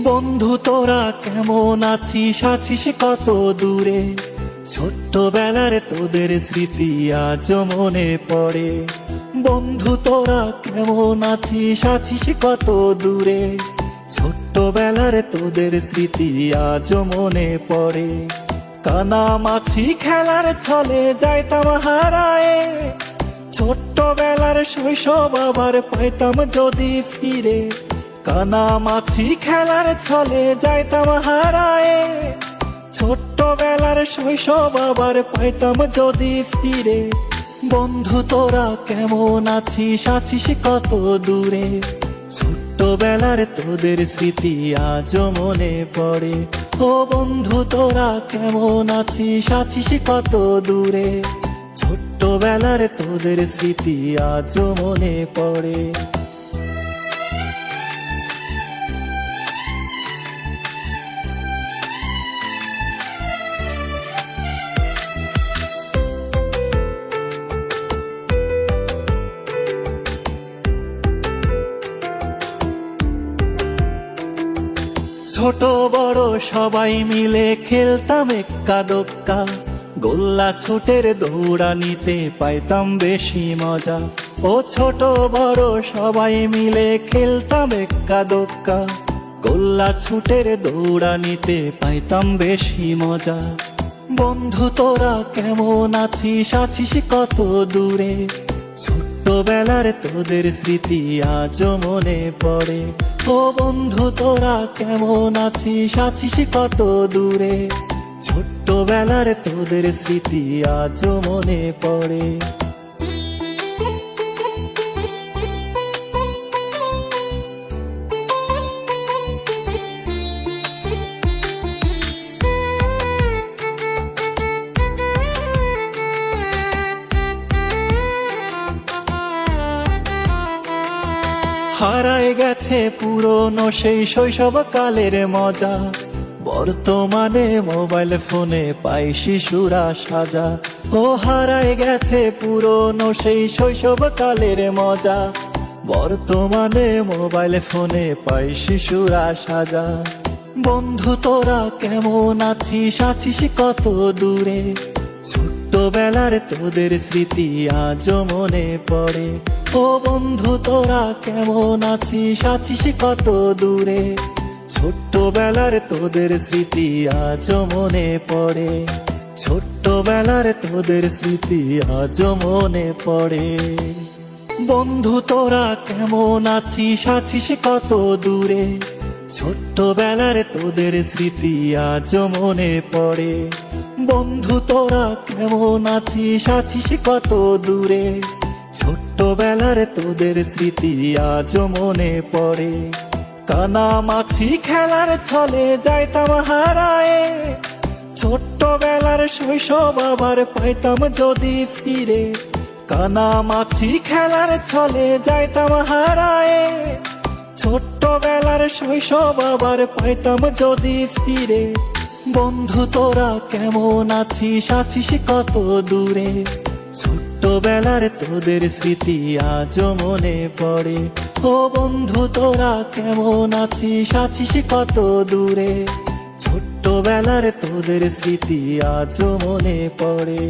বন্ধু তোরা কেমন আছিস, আছিস কত দূরে? ছোট্টবেলার তোদের স্মৃতি আজ মনে পড়ে। বন্ধু তোরা কেমন আছিস, আছিস কত দূরে? ছোট্টবেলার তোদের স্মৃতি আজ মনে পড়ে। কানামাছি খেলার ছলে যাইতাম হারায়ে, ছোট্টবেলার শৈশব আবার পাইতাম যদি ফিরে। কানামাছি খেলার ছলে যাইতাম হারায়ে, ছোট্টবেলার শৈশব আবার পাইতাম যদি ফিরে। বন্ধু তোরা কেমন আছিস, আছিস কত দূরে? ছোট্টবেলার তোদের স্মৃতি আজ মনে পড়ে। ও বন্ধু তোরা কেমন আছিস, আছিস কত দূরে? ছোট্টবেলার তোদের স্মৃতি আজ মনে পড়ে। ছোট বড় সবাই মিলে খেলতাম এক্কা দোক্কা, গোল্লা ছুটের দৌড়ানিতে পাইতাম বেশি মজা। ও ছোট বড় সবাই মিলে খেলতাম এক্কা দোক্কা, গোল্লা ছুটের দৌড়ানিতে পাইতাম বেশি মজা। বন্ধু তোরা কেমন আছিস, আছিস কত দূরে? ছোট্টবেলার তোদের স্মৃতি আজ মনে পড়ে। ও বন্ধু তোরা কেমন আছিস, আছিস কত দূরে? ছোট্টবেলার তোদের স্মৃতি আজ মনে পড়ে। হারায় গেছে পুরনো সেই শৈশব কালের মজা, বর্তমানে মোবাইল ফোনে পাই শিশুরা সাজা। ও হারায় গেছে পুরনো সেই শৈশব কালের মজা, বর্তমানে মোবাইল ফোনে পাই শিশুরা সাজা। বন্ধু তোরা কেমন আছিস, আছিস কত দূরে? ছোট্টবেলার তোদের স্মৃতি আজ মনে পড়ে। ও বন্ধু তোরা কেমন আছিস, আছিস কত দূরে? ছোট্টবেলার তোদের স্মৃতি আজ মনে পড়ে। ছোট্টবেলার তোদের স্মৃতি আজ মনে পড়ে। বন্ধু তোরা কেমন আছিস, আছিস কত দূরে? ছোট্টবেলার তোদের স্মৃতি আজ মনে পড়ে। বন্ধু তোরা কেমন আছিস, আছিস কত দূরে? ছোট্টবেলার তোদের স্মৃতি আজ মনে পড়ে। কানামাছি খেলার ছলে যাইতাম হারায়ে, ছোট্টবেলার শৈশব আবার পাইতাম যদি ফিরে। কানামাছি খেলার ছলে যাইতাম হারায়ে, ছোট্টবেলার শৈশব আবার পাইতাম যদি ফিরে। বন্ধু তোরা কেমন আছিস, আছিস কত দূরে? ছোট্টবেলার তোদের স্মৃতি আজ মনে পড়ে। ও বন্ধু তোরা কেমন আছিস, আছিস কত দূরে? ছোট্টবেলার তোদের স্মৃতি আজ মনে পড়ে।